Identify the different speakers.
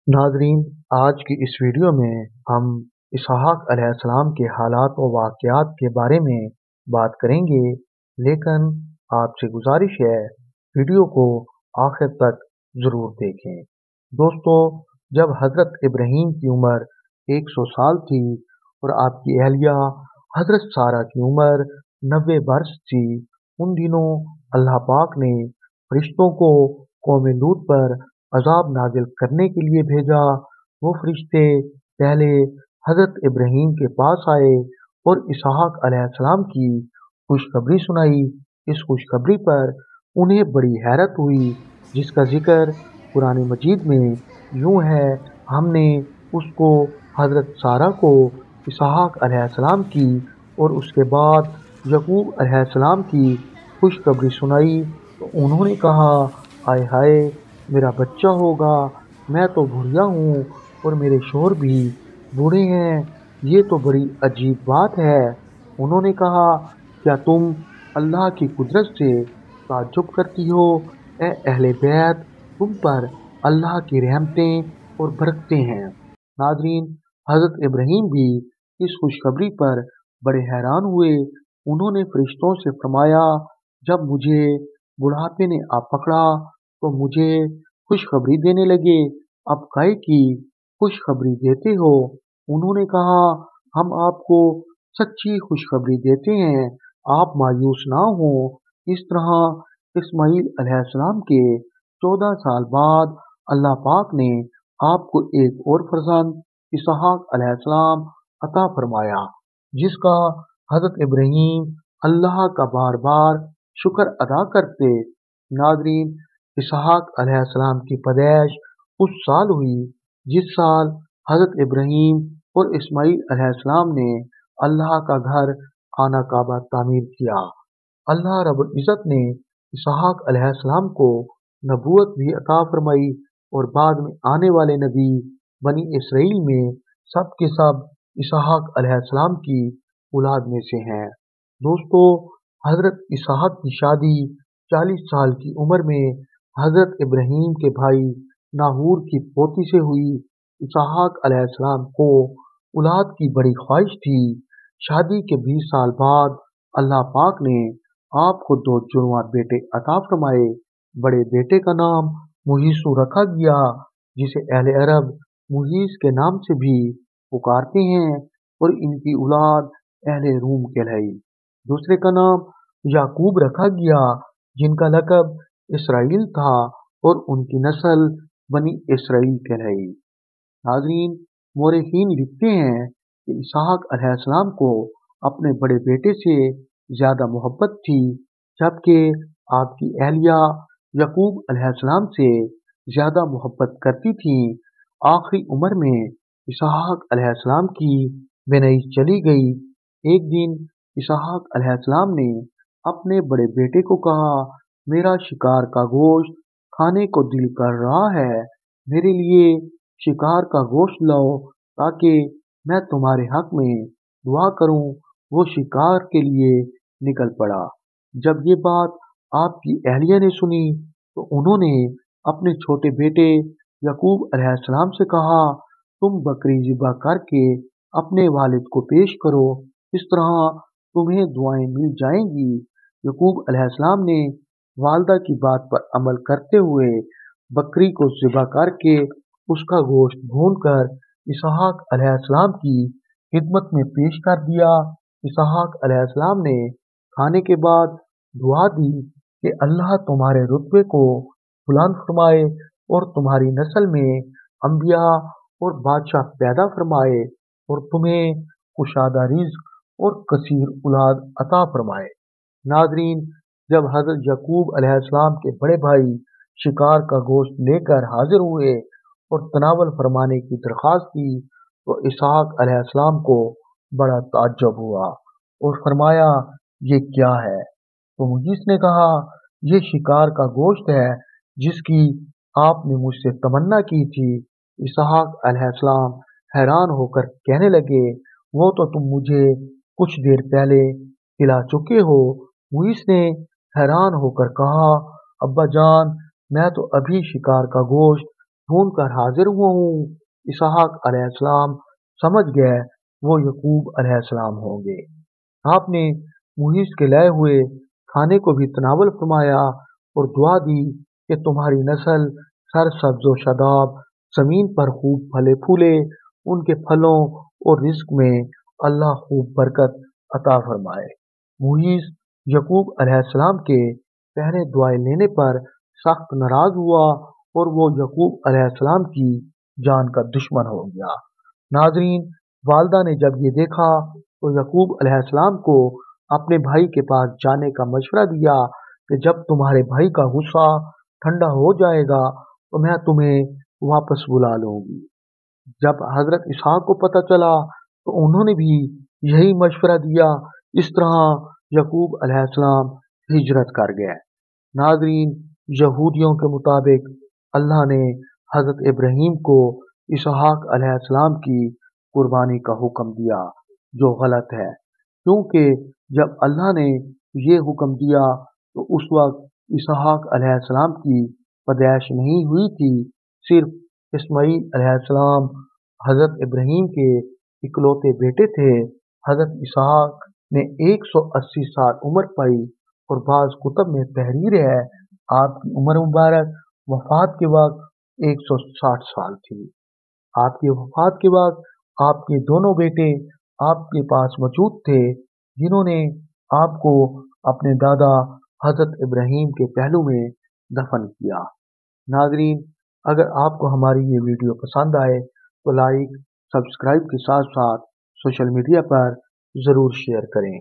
Speaker 1: नाज़रीन, आज की इस वीडियो में हम इसहाक अलैहिस्सलाम के हालात व वाक़यात के बारे में बात करेंगे, लेकिन आपसे गुज़ारिश है वीडियो को आखिर तक ज़रूर देखें। दोस्तों, जब हज़रत इब्राहीम की उम्र 100 साल थी और आपकी अहलिया हज़रत सारा की उम्र 90 बरस थी, उन दिनों अल्लाह पाक ने फरिश्तों को कौम लूत पर अज़ाब नाज़िल करने के लिए भेजा। वो फरिश्ते पहले हज़रत इब्राहीम के पास आए और इसहाक अलैहिस्सलाम की खुशखबरी सुनाई। इस खुशखबरी पर उन्हें बड़ी हैरत हुई, जिसका ज़िक्र कुरान मजीद में यूँ है, हमने उसको हज़रत सारा को इसहाक अलैहिस्सलाम की और उसके बाद यकूब अलैहिस्सलाम की खुशखबरी सुनाई तो उन्होंने कहा, हाय हाय, मेरा बच्चा होगा। मैं तो बुढ़िया हूँ और मेरे शौहर भी बूढ़े हैं। ये तो बड़ी अजीब बात है। उन्होंने कहा, क्या तुम अल्लाह की कुदरत से ताज्जुब करती हो? ए अहले बैत, तुम पर अल्लाह की रहमतें और बरकतें हैं। नाज़रीन, हज़रत इब्राहीम भी इस खुशखबरी पर बड़े हैरान हुए। उन्होंने फरिश्तों से फरमाया, जब मुझे बुढ़ापे ने आ पकड़ा तो मुझे खुशखबरी देने लगे। अब काहे की खुशखबरी देते हो? उन्होंने कहा, हम आपको सच्ची खुशखबरी देते हैं, आप मायूस ना हो। इस तरह इस्माईल अलैहिस्सलाम के 14 साल बाद अल्लाह पाक ने आपको एक और फर्जंद इसहाक अलैहिस्सलाम अता फरमाया, जिसका हज़रत इब्राहीम अल्लाह का बार बार शुक्र अदा करते। नाज़रीन, इसहाक अलैहिस्सलाम की पैदाइश उस साल हुई जिस साल हज़रत इब्राहीम और इस्माईल अलैहिस्सलाम ने अल्लाह का घर खाना काबा तामीर किया। अल्लाह रब्बुल इज़्ज़त ने इसहाक अलैहिस्सलाम को नबूवत भी अता फरमाई और बाद में आने वाले नबी बनी इसराइल में सब के सब इसहाक अलैहिस्सलाम की औलाद में से हैं। दोस्तों, हज़रत इसहाक की शादी 40 साल की उम्र में हज़रत इब्राहीम के भाई नाहूर की पोती से हुई। इसहाक अलैहिस्सलाम को औलाद की बड़ी ख्वाहिश थी। शादी के 20 साल बाद अल्लाह पाक ने आपको 2 जुड़वां बेटे अता फरमाए। बड़े बेटे का नाम मुहीसु रखा गया, जिसे अहले अरब मुहीस के नाम से भी पुकारते हैं, और इनकी औलाद अहले रूम कहलाई। दूसरे का नाम याकूब रखा गया, जिनका लक़ब इसराइल था, और उनकी नस्ल बनी इसराइल कहलाई। नाज़रीन, मौरख़ीन लिखते हैं कि इसहाक अलैहिस्सलाम को अपने बड़े बेटे से ज़्यादा मोहब्बत थी, जबकि आपकी अहलिया यकूब अलैहिस्सलाम से ज़्यादा मोहब्बत करती थीं। आखिरी उम्र में इसहाक अलैहिस्सलाम की बेनई चली गई। एक दिन इसहाक अलैहिस्सलाम ने अपने बड़े बेटे को कहा, मेरा शिकार का गोश्त खाने को दिल कर रहा है, मेरे लिए शिकार का गोश्त लाओ ताकि मैं तुम्हारे हक में दुआ करूं। वो शिकार के लिए निकल पड़ा। जब ये बात आपकी अहलिया ने सुनी तो उन्होंने अपने छोटे बेटे यकूब अलैहिस्सलाम से कहा, तुम बकरी ज़िबा करके अपने वालिद को पेश करो, इस तरह तुम्हें दुआएं मिल जाएंगी। यकूब अलैहिस्सलाम ने वालिदा की बात पर अमल करते हुए बकरी को ज़िबा करके उसका गोश्त भूनकर इसहाक अलैहिस्सलाम की खिदमत में पेश कर दिया। इसहाक अलैहिस्सलाम ने खाने के बाद दुआ दी कि अल्लाह तुम्हारे रुतबे को बुलंद फरमाए और तुम्हारी नस्ल में अंबिया और बादशाह पैदा फरमाए और तुम्हें कुशादा रिज़्क और कसीर औलाद अता फरमाए। नाज़रीन, जब हज़रत यकूब अलैहिस्सलाम के बड़े भाई शिकार का गोश्त लेकर हाजिर हुए और तनावल फरमाने की दरख्वास्त की तो इसहाक अलैहिस्सलाम को बड़ा ताज्जुब हुआ और फरमाया, ये क्या है? तो मुजीस ने कहा, ये शिकार का गोश्त है जिसकी आपने मुझसे तमन्ना की थी। इसहाक अलैहिस्सलाम हैरान होकर कहने लगे, वो तो तुम मुझे कुछ देर पहले खिला चुके हो। मुईस ने हैरान होकर कहा, अब्बा जान, मैं तो अभी शिकार का गोश्त ढूंढ कर हाजिर हुआ हूँ। इसहाक अलैहिस्सलाम समझ गए वो यकूब अलैहिस्सलाम होंगे। आपने मुहीस के लाए हुए खाने को भी तनावल फरमाया और दुआ दी कि तुम्हारी नस्ल सरसब्ज व शादाब ज़मीन पर खूब फले फूले, उनके फलों और रिज़्क में अल्लाह खूब बरकत अता फरमाए। मुईज़ यकूब अलैहिस्सलाम के पहले दुआएं लेने पर सख्त नाराज हुआ और वो यकूब अलैहिस्सलाम की जान का दुश्मन हो गया। नाज़रीन, वालिदा ने जब ये देखा तो यकूब अलैहिस्सलाम को अपने भाई के पास जाने का मशवरा दिया कि जब तुम्हारे भाई का गुस्सा ठंडा हो जाएगा तो मैं तुम्हें वापस बुला लूंगी। जब हजरत इसहाक को पता चला तो उन्होंने भी यही मशवरा दिया। इस तरह यकूब अलैहिस्सलाम हिजरत कर गए। नाज़रीन, यहूदियों के मुताबिक अल्लाह ने हजरत इब्राहीम को इसहाक अलैहिस्सलाम की कुर्बानी का हुक्म दिया, जो गलत है, क्योंकि जब अल्लाह ने ये हुक्म दिया तो उस वक्त इसहाक अलैहिस्सलाम की पैदाइश नहीं हुई थी। सिर्फ इस्माईल अलैहिस्सलाम हजरत इब्राहीम के इकलौते बेटे थे। हजरत इसहाक ने 180 साल उम्र पाई और बाज़ कुतुब में तहरीर है आपकी उम्र मुबारक वफात के वक्त 160 साल थी। आपकी वफात के बाद आपके दोनों बेटे आपके पास मौजूद थे, जिन्होंने आपको अपने दादा हजरत इब्राहीम के पहलू में दफन किया। नाज़रीन, अगर आपको हमारी ये वीडियो पसंद आए तो लाइक, सब्सक्राइब के साथ साथ सोशल मीडिया पर ज़रूर शेयर करें।